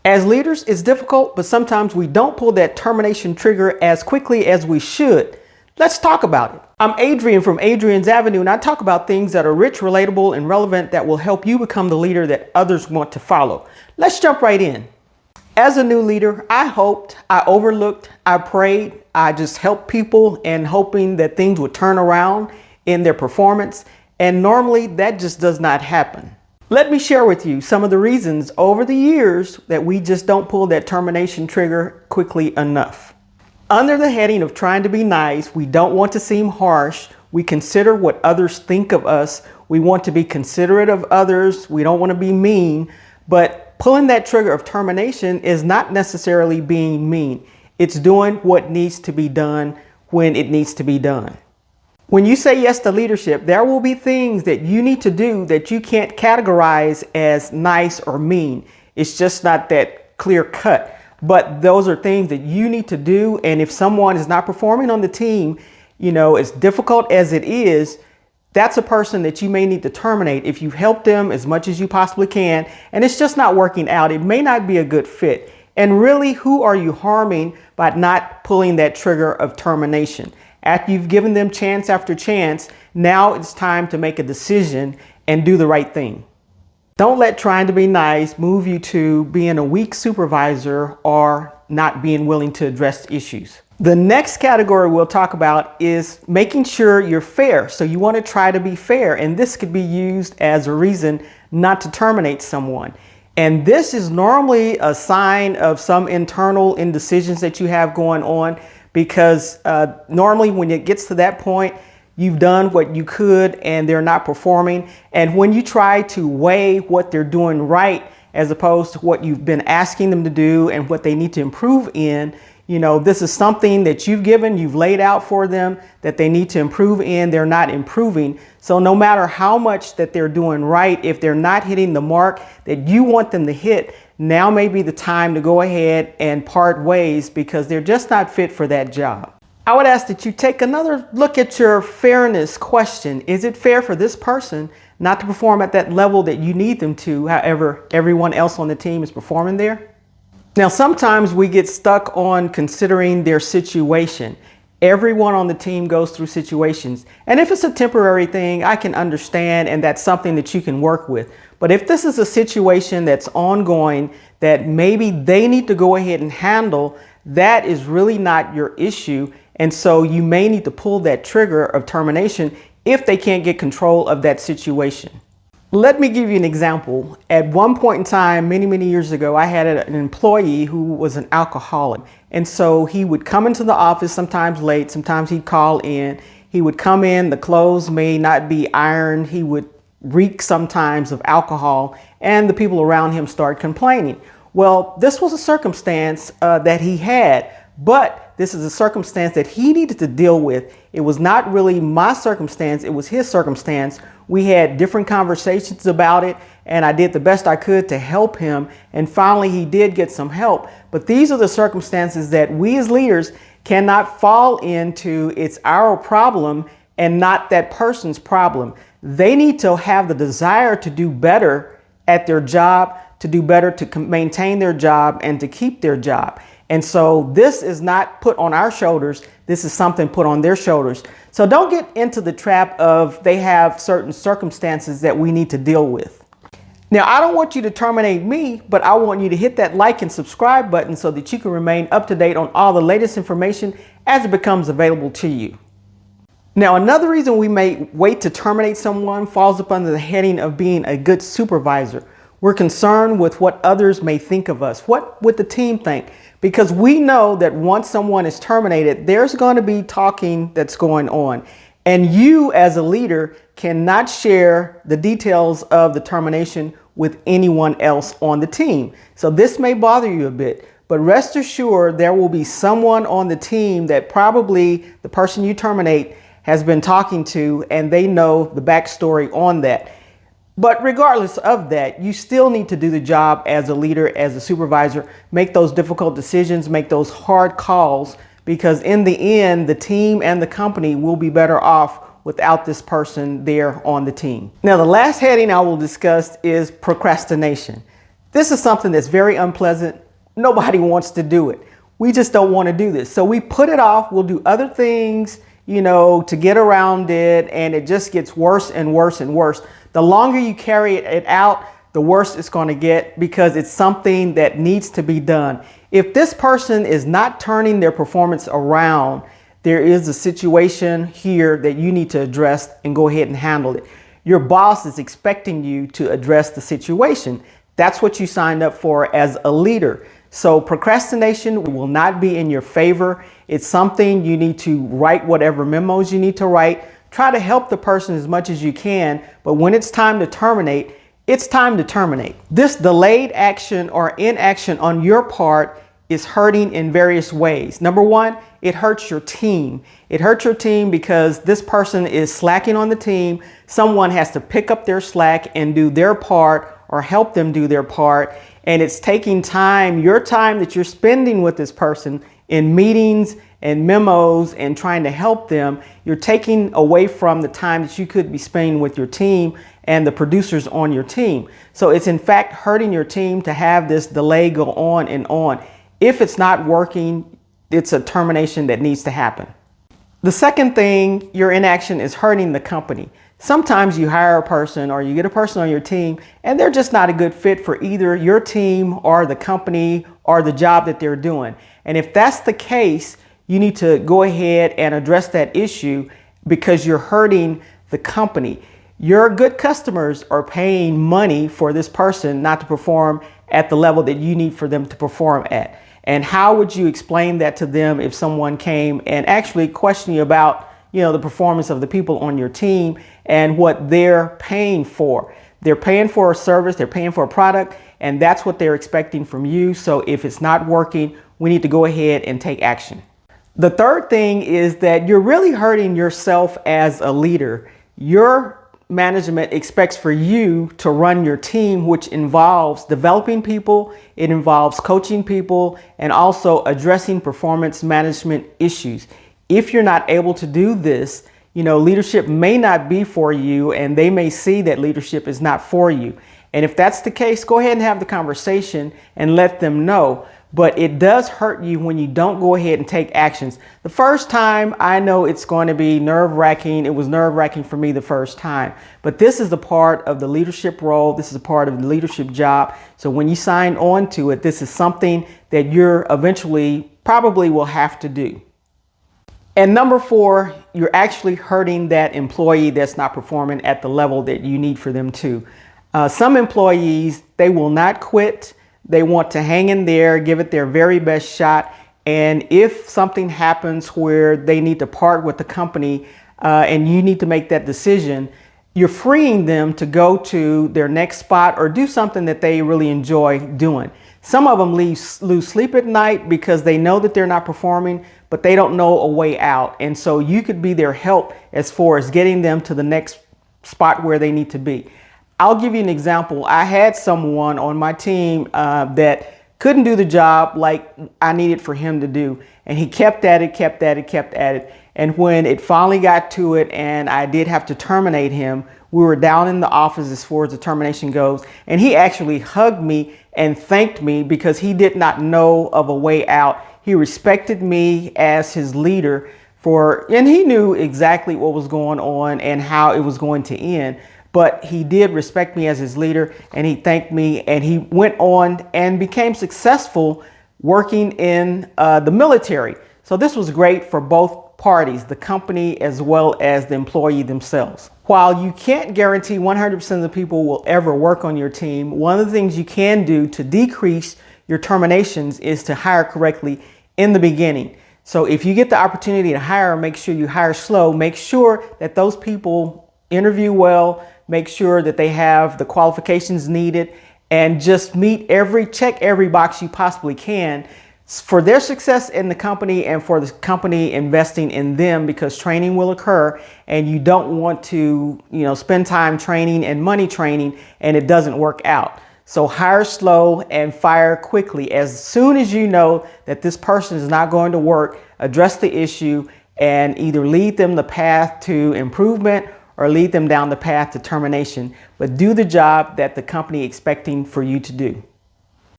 As leaders, it's difficult, but sometimes we don't pull that termination trigger as quickly as we should. Let's talk about it. I'm Adrienne from Adrienne's Avenue, and I talk about things that are rich, relatable, and relevant that will help you become the leader that others want to follow. Let's jump right in. As a new leader, I hoped, I overlooked, I prayed, I just helped people and hoping that things would turn around in their performance. And normally that just does not happen. Let me share with you some of the reasons over the years that we just don't pull that termination trigger quickly enough. Under the heading of trying to be nice, we don't want to seem harsh. We consider what others think of us. We want to be considerate of others. We don't want to be mean, but pulling that trigger of termination is not necessarily being mean. It's doing what needs to be done when it needs to be done. When you say yes to leadership, there will be things that you need to do that you can't categorize as nice or mean. It's just not that clear cut. But those are things that you need to do. And if someone is not performing on the team, as difficult as it is, that's a person that you may need to terminate if you've helped them as much as you possibly can. And it's just not working out. It may not be a good fit. And really, who are you harming by not pulling that trigger of termination? After you've given them chance after chance, now it's time to make a decision and do the right thing. Don't let trying to be nice move you to being a weak supervisor or not being willing to address issues. The next category we'll talk about is making sure you're fair. So you want to try to be fair, and this could be used as a reason not to terminate someone. And this is normally a sign of some internal indecisions that you have going on. Because normally when it gets to that point, you've done what you could and they're not performing. And when you try to weigh what they're doing right, as opposed to what you've been asking them to do and what they need to improve in, this is something that you've laid out for them that they need to improve in, they're not improving. So no matter how much that they're doing right, if they're not hitting the mark that you want them to hit, now may be the time to go ahead and part ways because they're just not fit for that job. I would ask that you take another look at your fairness question. Is it fair for this person not to perform at that level that you need them to, however everyone else on the team is performing there? Now, sometimes we get stuck on considering their situation. Everyone on the team goes through situations. And if it's a temporary thing, I can understand, and that's something that you can work with. But if this is a situation that's ongoing, that maybe they need to go ahead and handle, that is really not your issue. And so you may need to pull that trigger of termination if they can't get control of that situation. Let me give you an example. At one point in time, many, many years ago, I had an employee who was an alcoholic. And so he would come into the office sometimes late, sometimes he'd call in. He would come in, the clothes may not be ironed. He would reek sometimes of alcohol, and the people around him start complaining. Well, this was a circumstance that he had, but this is a circumstance that he needed to deal with. It was not really my circumstance, it was his circumstance. We had different conversations about it, and I did the best I could to help him. And finally, he did get some help. But these are the circumstances that we as leaders cannot fall into. It's our problem and not that person's problem. They need to have the desire to do better at their job, to do better, to maintain their job and to keep their job. And so this is not put on our shoulders. This is something put on their shoulders. So don't get into the trap of they have certain circumstances that we need to deal with. Now, I don't want you to terminate me, but I want you to hit that like and subscribe button so that you can remain up to date on all the latest information as it becomes available to you. Now, another reason we may wait to terminate someone falls up under the heading of being a good supervisor. We're concerned with what others may think of us. What would the team think? Because we know that once someone is terminated, there's going to be talking that's going on. And you as a leader cannot share the details of the termination with anyone else on the team. So this may bother you a bit, but rest assured there will be someone on the team that probably the person you terminate has been talking to, and they know the backstory on that. But regardless of that, you still need to do the job as a leader, as a supervisor, make those difficult decisions, make those hard calls, because in the end, the team and the company will be better off without this person there on the team. Now, the last heading I will discuss is procrastination. This is something that's very unpleasant. Nobody wants to do it. We just don't want to do this. So we put it off. We'll do other things, to get around it. And it just gets worse and worse and worse. The longer you carry it out, the worse it's going to get, because it's something that needs to be done. If this person is not turning their performance around, there is a situation here that you need to address and go ahead and handle it. Your boss is expecting you to address the situation. That's what you signed up for as a leader. So procrastination will not be in your favor. It's something you need to write whatever memos you need to write. Try to help the person as much as you can. But when it's time to terminate, it's time to terminate. This delayed action or inaction on your part is hurting in various ways. Number one, it hurts your team. It hurts your team because this person is slacking on the team. Someone has to pick up their slack and do their part or help them do their part. And it's taking time, your time that you're spending with this person in meetings and memos and trying to help them, you're taking away from the time that you could be spending with your team and the producers on your team. So it's in fact hurting your team to have this delay go on and on. If it's not working, it's a termination that needs to happen. The second thing, your inaction is hurting the company. Sometimes you hire a person or you get a person on your team and they're just not a good fit for either your team or the company or the job that they're doing. And if that's the case, you need to go ahead and address that issue because you're hurting the company. Your good customers are paying money for this person not to perform at the level that you need for them to perform at. And how would you explain that to them if someone came and actually questioned you about, the performance of the people on your team and what they're paying for? They're paying for a service, they're paying for a product, and that's what they're expecting from you. So if it's not working, we need to go ahead and take action. The third thing is that you're really hurting yourself as a leader. Your management expects for you to run your team, which involves developing people, it involves coaching people, and also addressing performance management issues. If you're not able to do this, leadership may not be for you, and they may see that leadership is not for you. And if that's the case, go ahead and have the conversation and let them know. But it does hurt you when you don't go ahead and take actions. The first time, I know it's going to be nerve-wracking. It was nerve-wracking for me the first time. But this is a part of the leadership role. This is a part of the leadership job. So when you sign on to it, this is something that you're eventually probably will have to do. And number 4, you're actually hurting that employee that's not performing at the level that you need for them to. Some employees, they will not quit. They want to hang in there, give it their very best shot. And if something happens where they need to part with the company and you need to make that decision, you're freeing them to go to their next spot or do something that they really enjoy doing. Some of them lose sleep at night because they know that they're not performing, but they don't know a way out. And so you could be their help as far as getting them to the next spot where they need to be. I'll give you an example. I had someone on my team that couldn't do the job like I needed for him to do. And he kept at it. And when it finally got to it and I did have to terminate him, we were down in the office as far as the termination goes. And he actually hugged me and thanked me because he did not know of a way out. He respected me as his leader and he knew exactly what was going on and how it was going to end. But he did respect me as his leader and he thanked me and he went on and became successful working in the military. So this was great for both parties, the company as well as the employee themselves. While you can't guarantee 100% of the people will ever work on your team, one of the things you can do to decrease your terminations is to hire correctly in the beginning. So if you get the opportunity to hire, make sure you hire slow. Make sure that those people interview well. Make sure that they have the qualifications needed and just check every box you possibly can for their success in the company and for the company investing in them, because training will occur and you don't want to, spend time training and money training and it doesn't work out. So hire slow and fire quickly. As soon as you know that this person is not going to work, address the issue and either lead them the path to improvement or lead them down the path to termination, but do the job that the company is expecting for you to do.